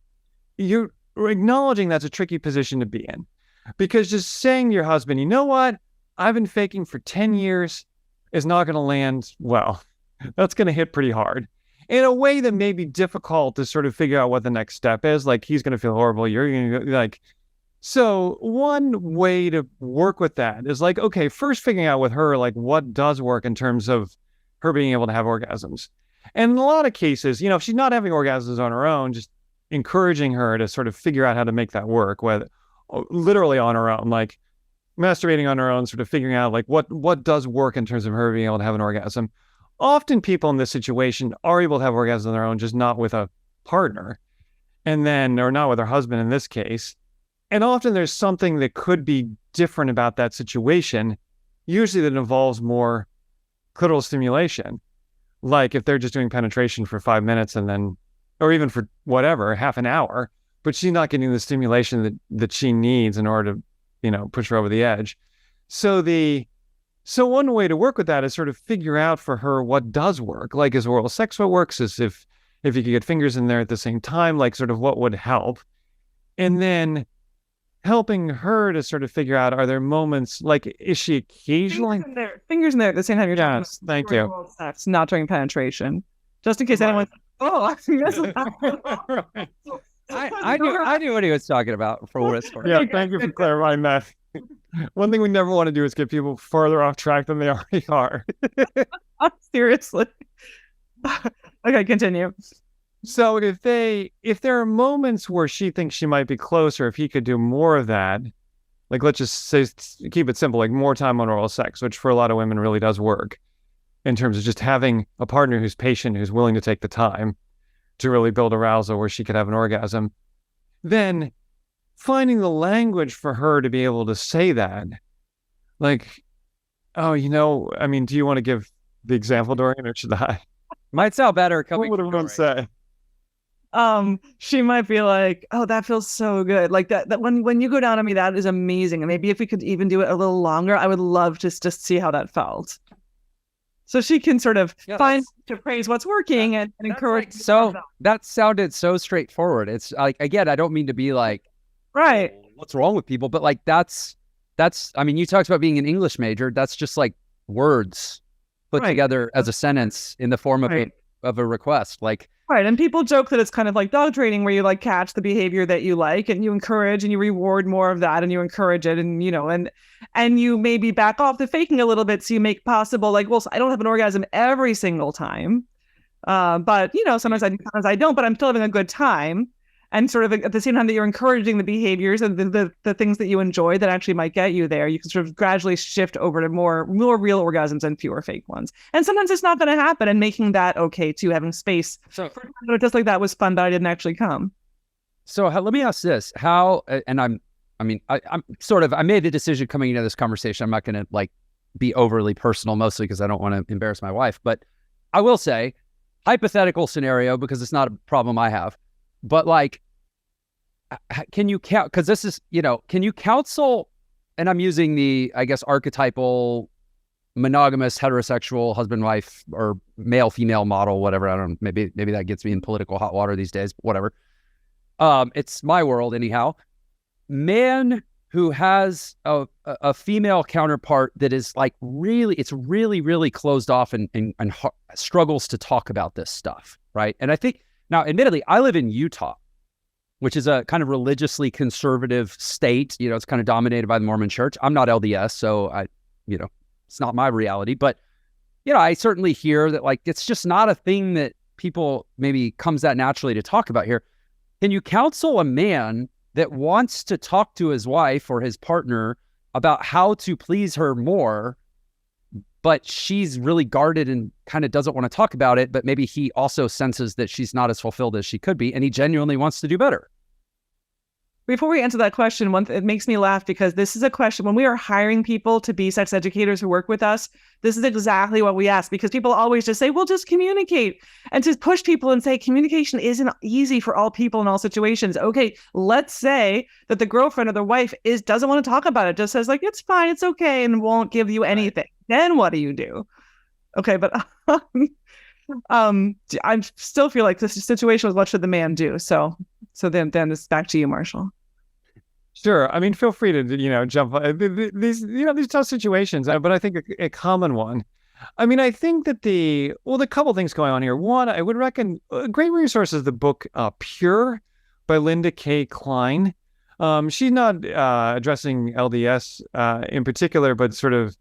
you're acknowledging that's a tricky position to be in. Because just saying to your husband, you know what? I've been faking for 10 years is not going to land well. That's going to hit pretty hard. In a way that may be difficult to sort of figure out what the next step is. Like, he's going to feel horrible. You're going to go, like... So one way to work with that is like, okay, first figuring out with her, like, what does work in terms of her being able to have orgasms. And in a lot of cases, you know, if she's not having orgasms on her own, just encouraging her to sort of figure out how to make that work, with literally on her own, like masturbating on her own, sort of figuring out like what does work in terms of her being able to have an orgasm. Often people in this situation are able to have orgasms on their own, just not with a partner, or not with her husband in this case. And often there's something that could be different about that situation, usually that involves more clitoral stimulation. Like if they're just doing penetration for 5 minutes and then, or even for whatever, half an hour, but she's not getting the stimulation that she needs in order to, you know, push her over the edge. So one way to work with that is sort of figure out for her what does work. Like, is oral sex what works? Is if you could get fingers in there at the same time, like sort of what would help. And then helping her to sort of figure out, are there moments, like, is she occasionally... Fingers in there at the same time you're talking about thank you. Oral sex, not during penetration. Just in case anyone... Oh, I knew what he was talking about for what it's worth. Yeah, thank you for clarifying that. One thing we never want to do is get people further off track than they already are. Seriously. Okay, continue. So if there are moments where she thinks she might be closer, if he could do more of that, like, let's just say, keep it simple, like more time on oral sex, which for a lot of women really does work in terms of just having a partner who's patient, who's willing to take the time to really build arousal where she could have an orgasm, then finding the language for her to be able to say that, like, oh, you know, I mean, do you want to give the example, Dorian, or should I? Might sound better What would everyone say? She might be like, oh, that feels so good. Like that when you go down on me, that is amazing. And maybe if we could even do it a little longer, I would love to just see how that felt. So she can sort of find to praise what's working and encourage. Like, so that sounded so straightforward. It's like, again, I don't mean to be like, right, oh, what's wrong with people? But like, that's, I mean, you talked about being an English major. That's just like words put together as a sentence in the form of a request. Like, right. And people joke that it's kind of like dog training, where you like catch the behavior that you like and you encourage and you reward more of that and you encourage it. And, you know, and you maybe back off the faking a little bit. So you make possible like, well, I don't have an orgasm every single time. But, you know, sometimes I don't, but I'm still having a good time. And sort of at the same time that you're encouraging the behaviors and the things that you enjoy that actually might get you there, you can sort of gradually shift over to more real orgasms and fewer fake ones. And sometimes it's not going to happen, and making that okay too, having space. So for just like that was fun, but I didn't actually come. So let me ask this: how? And I'm sort of, I made the decision coming into this conversation. I'm not going to like be overly personal, mostly because I don't want to embarrass my wife. But I will say, hypothetical scenario, because it's not a problem I have. But like, can you count? Because this is, you know, can you counsel? And I'm using the, I guess, archetypal monogamous heterosexual husband-wife or male-female model, whatever. I don't know. Maybe that gets me in political hot water these days. Whatever. It's my world anyhow. Man who has a female counterpart that is like really closed off and struggles to talk about this stuff, right? And I think. Now, admittedly, I live in Utah, which is a kind of religiously conservative state. You know, it's kind of dominated by the Mormon church. I'm not LDS, so it's not my reality. But, you know, I certainly hear that, like, it's just not a thing that people maybe comes that naturally to talk about here. Can you counsel a man that wants to talk to his wife or his partner about how to please her more, but she's really guarded and kind of doesn't want to talk about it, but maybe he also senses that she's not as fulfilled as she could be, and he genuinely wants to do better? Before we answer that question, it makes me laugh because this is a question when we are hiring people to be sex educators who work with us. This is exactly what we ask, because people always just say, well, just communicate, and to push people and say communication isn't easy for all people in all situations. Okay, let's say that the girlfriend or the wife doesn't want to talk about it, just says like, it's fine, it's okay, and won't give you anything. Then what do you do? Okay, but I still feel like this situation was, what should the man do? So then it's back to you, Marshall. Sure. I mean, feel free to, you know, jump these tough situations, but I think a common one. I mean, I think that the couple things going on here. One, I would reckon a great resource is the book Pure by Linda K. Klein. She's not addressing LDS in particular, but sort of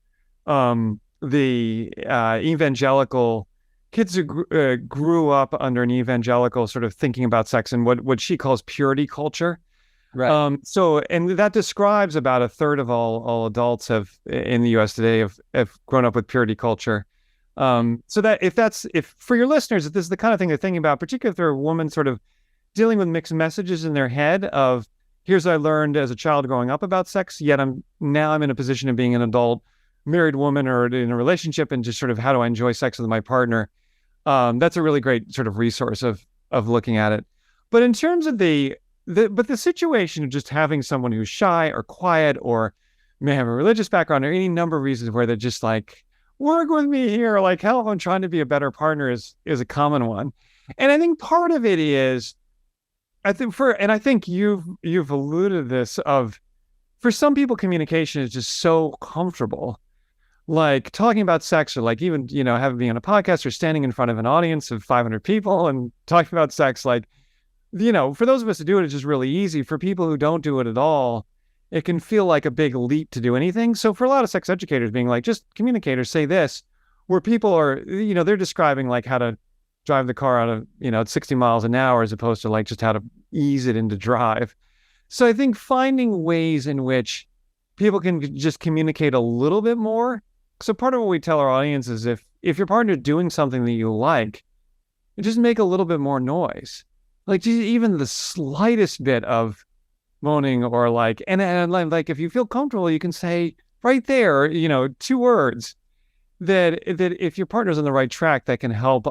the evangelical kids who grew up under an evangelical sort of thinking about sex and what she calls purity culture. Right. And that describes about a third of all adults in the U.S. today have grown up with purity culture. So that if for your listeners, if this is the kind of thing they're thinking about, particularly if they're a woman sort of dealing with mixed messages in their head of, here's what I learned as a child growing up about sex, yet I'm in a position of being an adult married woman or in a relationship, and just sort of how do I enjoy sex with my partner? That's a really great sort of resource of looking at it. But in terms of the situation of just having someone who's shy or quiet or may have a religious background or any number of reasons where they're just like, work with me here, like help, I'm trying to be a better partner is a common one. And I think part of it is, I think you've alluded to this of, for some people, communication is just so comfortable. Like talking about sex, or like even, you know, having being on a podcast or standing in front of an audience of 500 people and talking about sex, like, you know, for those of us who do it, it's just really easy. For people who don't do it at all, it can feel like a big leap to do anything. So for a lot of sex educators being like, just communicate or say this, where people are, you know, they're describing like how to drive the car out of, you know, at 60 miles an hour, as opposed to like just how to ease it into drive. So I think finding ways in which people can just communicate a little bit more. So part of what we tell our audience is if your partner's doing something that you like, just make a little bit more noise. Like even the slightest bit of moaning, or like, and like, if you feel comfortable, you can say right there, you know, 2 words that if your partner's on the right track, that can help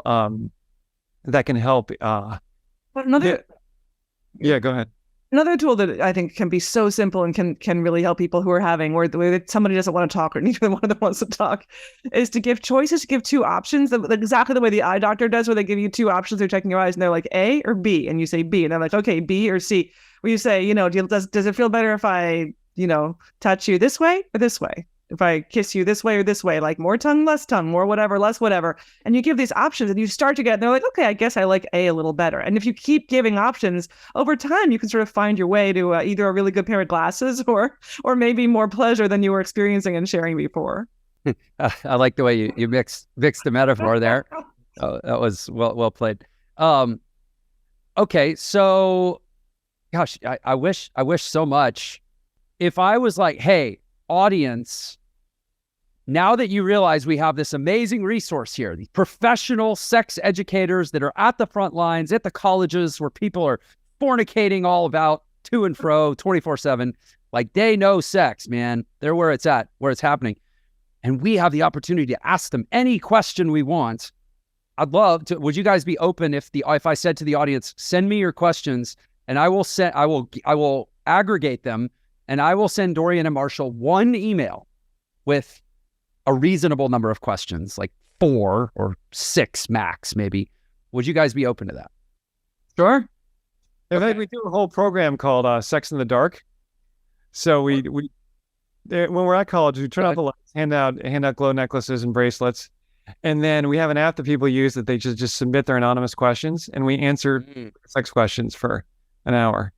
But another Yeah, go ahead. Another tool that I think can be so simple and can really help people who are having, or the way that somebody doesn't want to talk or neither one of them wants to talk, is to give choices, to give two options, exactly the way the eye doctor does, where they give you two options. They're checking your eyes and they're like A or B, and you say B, and they're like, okay, B or C. Where you say, does it feel better if I, touch you this way or this way? If I kiss you this way or this way, like more tongue, less tongue, more whatever, less whatever. And you give these options and you start to get, they're like, okay, I guess I like A little better. And if you keep giving options over time, you can sort of find your way to either a really good pair of glasses or maybe more pleasure than you were experiencing and sharing before. I like the way you mixed the metaphor there. That was well played. Okay, so gosh, I wish so much. If I was like, hey, audience, now that you realize we have this amazing resource here, these professional sex educators that are at the front lines, at the colleges where people are fornicating all about to and fro 24/7, like they know sex, man. They're where it's at, where it's happening. And we have the opportunity to ask them any question we want. I'd love to, would you guys be open if I said to the audience, send me your questions and I will aggregate them and I will send Dorian and Marshall one email with a reasonable number of questions, like 4 or 6 max, maybe. Would you guys be open to that? Sure. In fact, we do a whole program called Sex in the Dark. So when we're at college, we turn out the lights, hand out glow necklaces and bracelets, and then we have an app that people use that they just submit their anonymous questions, and we answer sex questions for an hour.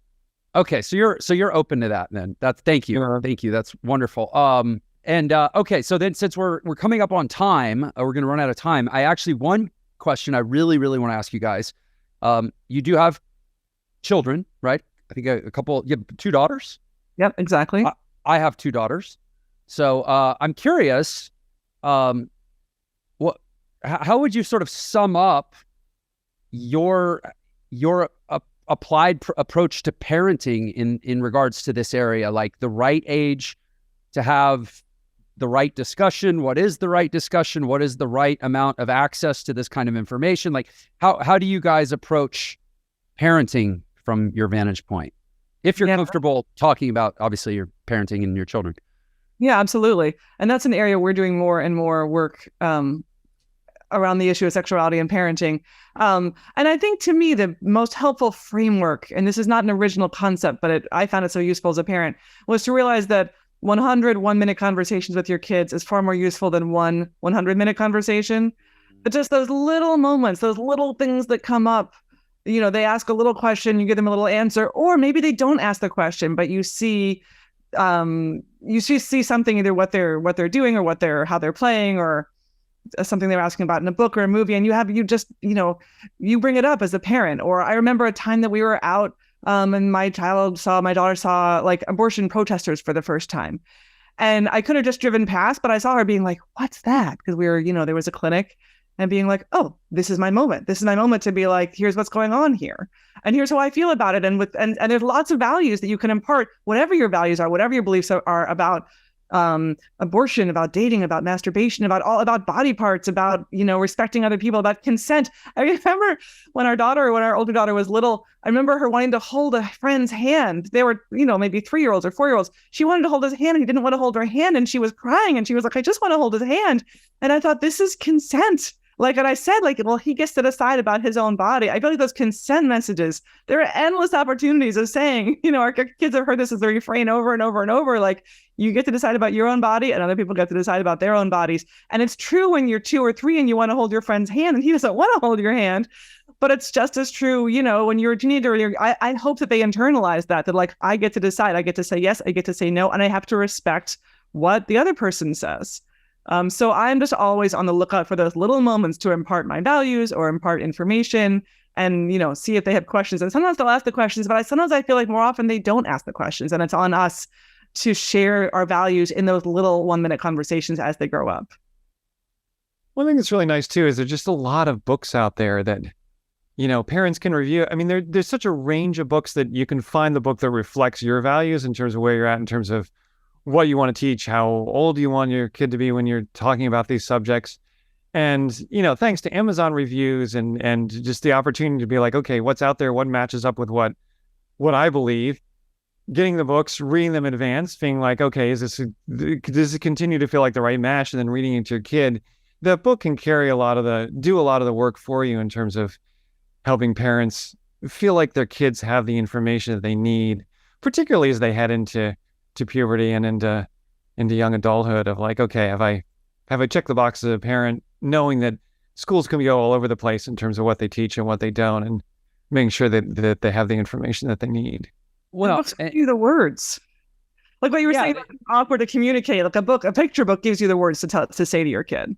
Okay, so you're open to that then. Thank you. That's wonderful. Okay, so then since we're coming up on time, we're going to run out of time. One question I really want to ask you guys. You do have children, right? I think a couple. You have 2 daughters. Yep, exactly. I have 2 daughters, so I'm curious. How would you sort of sum up your applied approach to parenting in regards to this area, like the right age to have the right discussion? What is the right discussion? What is the right amount of access to this kind of information? Like how do you guys approach parenting from your vantage point? If you're comfortable talking about, obviously, your parenting and your children. Yeah, absolutely. And that's an area we're doing more and more work around the issue of sexuality and parenting. And I think, to me, the most helpful framework, and this is not an original concept, but I found it so useful as a parent, was to realize that 100 one-minute conversations with your kids is far more useful than one 100-minute conversation. But just those little moments, those little things that come up, they ask a little question, you give them a little answer, or maybe they don't ask the question, but you see something, either what they're doing or how they're playing, or something they were asking about in a book or a movie, and you bring it up as a parent. Or I remember a time that we were out and my daughter saw like abortion protesters for the first time, and I could have just driven past, but I saw her being like, what's that? Because we were, there was a clinic, and being like, oh, this is my moment to be like, here's what's going on here, and here's how I feel about it. And there's lots of values that you can impart, whatever your values are, whatever your beliefs are about abortion, about dating, about masturbation, about body parts, about, respecting other people, about consent. I remember when our older daughter was little, I remember her wanting to hold a friend's hand. They were, maybe 3-year-olds or 4-year-olds. She wanted to hold his hand. He didn't want to hold her hand. And she was crying. And she was like, I just want to hold his hand. And I thought, this is consent. And I said, well, he gets to decide about his own body. I feel like those consent messages, there are endless opportunities of saying, our kids have heard this as a refrain over and over and over. Like, you get to decide about your own body and other people get to decide about their own bodies. And it's true when you're 2 or 3 and you want to hold your friend's hand and he doesn't want to hold your hand. But it's just as true, when you're a teenager. I hope that they internalize that like, I get to decide. I get to say yes, I get to say no, and I have to respect what the other person says. So I'm just always on the lookout for those little moments to impart my values or impart information and, see if they have questions. And sometimes they'll ask the questions, but sometimes I feel like more often they don't ask the questions. And it's on us to share our values in those little 1-minute conversations as they grow up. One thing that's really nice too is there's just a lot of books out there that, parents can review. I mean, there's such a range of books that you can find the book that reflects your values in terms of where you're at, in terms of what you want to teach, how old you want your kid to be when you're talking about these subjects. And, thanks to Amazon reviews and just the opportunity to be like, okay, what's out there? What matches up with what I believe? Getting the books, reading them in advance, being like, okay, does it continue to feel like the right match? And then reading it to your kid. That book can do a lot of the work for you in terms of helping parents feel like their kids have the information that they need, particularly as they head into puberty and into young adulthood, of like, okay, have I checked the box as a parent, knowing that schools can go all over the place in terms of what they teach and what they don't, and making sure that they have the information that they need. Well, give you the words, like what you were saying, awkward to communicate. Like a picture book gives you the words to say to your kid.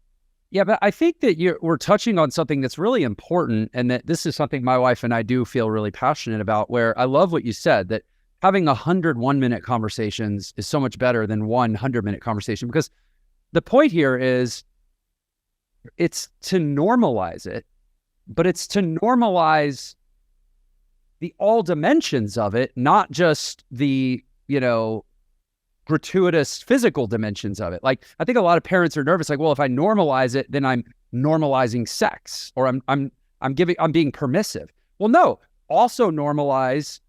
Yeah, but I think that we're touching on something that's really important, and that this is something my wife and I do feel really passionate about, where I love what you said, that having 100 one-minute conversations is so much better than 100-minute conversation, because the point here is it's to normalize it, but it's to normalize all dimensions of it, not just the, gratuitous physical dimensions of it. Like, I think a lot of parents are nervous, like, well, if I normalize it, then I'm normalizing sex, or I'm being permissive. Well, no, also normalize,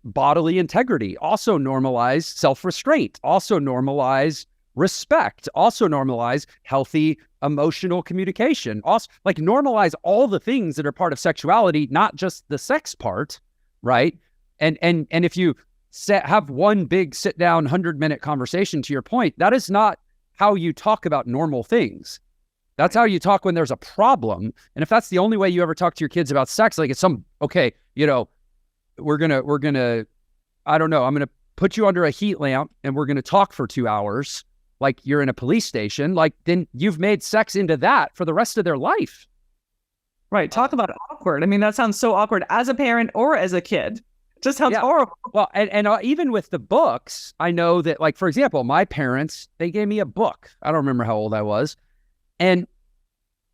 bodily integrity, also normalize self-restraint, also normalize respect, also normalize healthy emotional communication, also like normalize all the things that are part of sexuality, not just the sex part, right? And if you have one big sit down 100-minute conversation, to your point, that is not how you talk about normal things. That's how you talk when there's a problem. And if that's the only way you ever talk to your kids about sex, like it's we're gonna I don't know, I'm gonna put you under a heat lamp and we're gonna talk for 2 hours like you're in a police station, like then you've made sex into that for the rest of their life. Right. Talk about awkward. I mean, that sounds so awkward as a parent or as a kid. Just sounds horrible. Well, and even with the books, I know that, like, for example, my parents, they gave me a book. I don't remember how old I was. And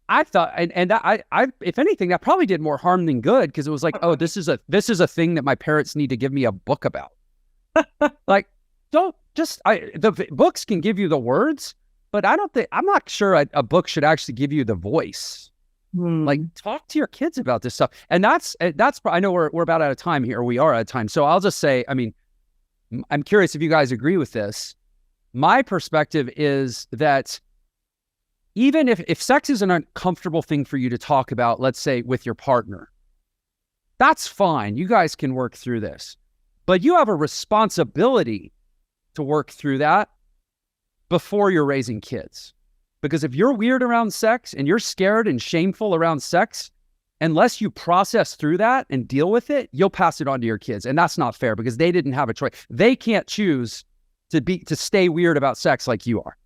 I thought, and I if anything, that probably did more harm than good, because it was like, oh, this is a thing that my parents need to give me a book about. Like, the books can give you the words, but I'm not sure a book should actually give you the voice. Like, talk to your kids about this stuff. And that's I know we're about out of time here. We are out of time. So I'll just say, I mean, I'm curious if you guys agree with this. My perspective is that even if sex is an uncomfortable thing for you to talk about, let's say with your partner, that's fine. You guys can work through this. But you have a responsibility to work through that before you're raising kids. Because if you're weird around sex and you're scared and shameful around sex, unless you process through that and deal with it, you'll pass it on to your kids. And that's not fair, because they didn't have a choice. They can't choose to stay weird about sex like you are.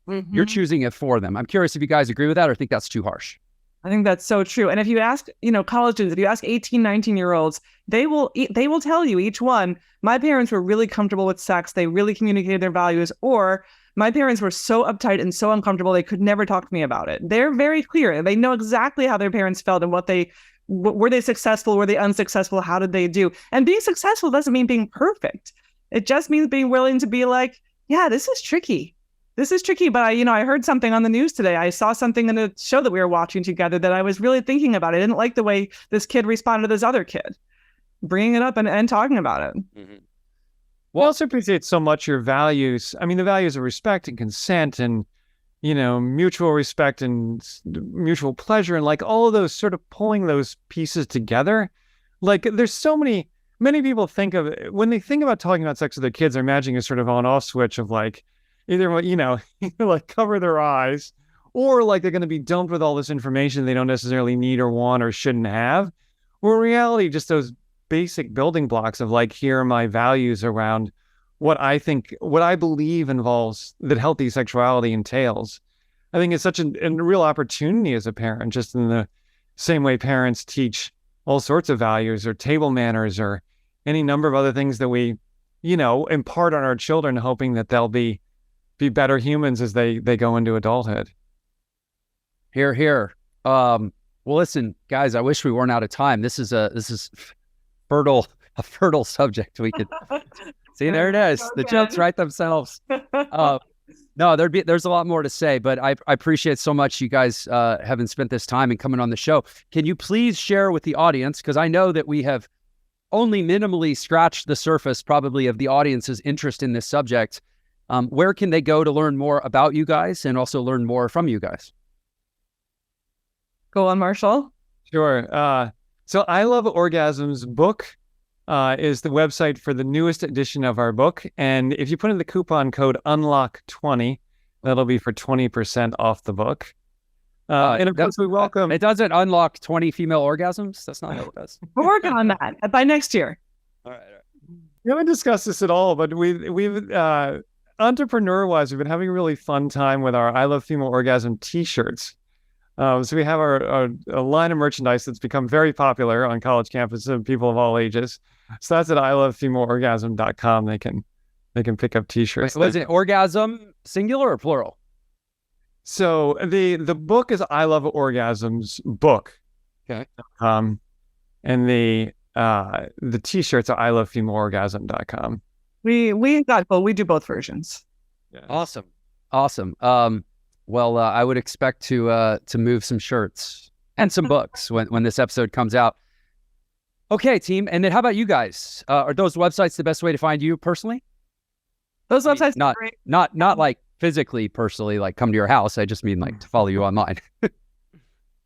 Mm-hmm. You're choosing it for them. I'm curious if you guys agree with that or think that's too harsh. I think that's so true. And if you ask, college students, if you ask 18, 19-year-olds, they will tell you, each one, my parents were really comfortable with sex. They really communicated their values, or my parents were so uptight and so uncomfortable, they could never talk to me about it. They're very clear. They know exactly how their parents felt and were they successful? Were they unsuccessful? How did they do? And being successful doesn't mean being perfect. It just means being willing to be like, yeah, this is tricky. This is tricky, but I heard something on the news today. I saw something in a show that we were watching together that I was really thinking about. I didn't like the way this kid responded to this other kid. Bringing it up and talking about it. Mm-hmm. Well, I also appreciate so much your values. I mean, the values of respect and consent and, mutual respect and mutual pleasure, and like all of those, sort of pulling those pieces together. Like, there's so many people think of, when they think about talking about sex with their kids, they're imagining a sort of on-off switch of like, either, like cover their eyes, or like they're going to be dumped with all this information they don't necessarily need or want or shouldn't have. Or in reality, just those basic building blocks of like, here are my values around what I believe involves, that healthy sexuality entails. I think it's such a real opportunity as a parent, just in the same way parents teach all sorts of values or table manners or any number of other things that we, impart on our children, hoping that they'll be better humans as they go into adulthood. Hear, hear. Well, listen, guys, I wish we weren't out of time. This is a fertile subject. We could see, there it is. The jokes write themselves. No, there's a lot more to say, but I appreciate so much you guys having spent this time and coming on the show. Can you please share with the audience, because I know that we have only minimally scratched the surface probably of the audience's interest in this subject. Where can they go to learn more about you guys and also learn more from you guys? Go on, Marshall. Sure. So I Love Orgasm's book is the website for the newest edition of our book. And if you put in the coupon code UNLOCK20, that'll be for 20% off the book. And of course, we welcome... It doesn't unlock 20 female orgasms? That's not how it does. We're working on that by next year. All right. We haven't discussed this at all, but we've entrepreneur-wise, we've been having a really fun time with our I Love Female Orgasm t-shirts. So we have a line of merchandise that's become very popular on college campuses and people of all ages. So that's at ilovefemaleorgasm.com. They can pick up t-shirts. Was it orgasm singular or plural? So the book is I Love Orgasm's book. Okay. And the t-shirts are ilovefemaleorgasm.com. We got both. We do both versions. Yeah. Awesome. Well, I would expect to move some shirts and some books when this episode comes out. Okay, team. And then how about you guys? Are those websites the best way to find you personally? Those websites not are great. Not like physically, personally, like come to your house. I just mean like to follow you online.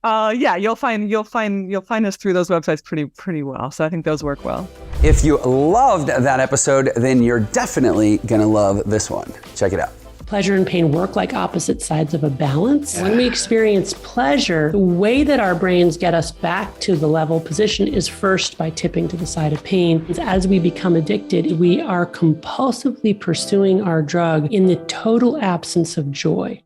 Yeah, you'll find us through those websites pretty well. So I think those work well. If you loved that episode, then you're definitely gonna love this one. Check it out. Pleasure and pain work like opposite sides of a balance. When we experience pleasure, the way that our brains get us back to the level position is first by tipping to the side of pain. As we become addicted, we are compulsively pursuing our drug in the total absence of joy.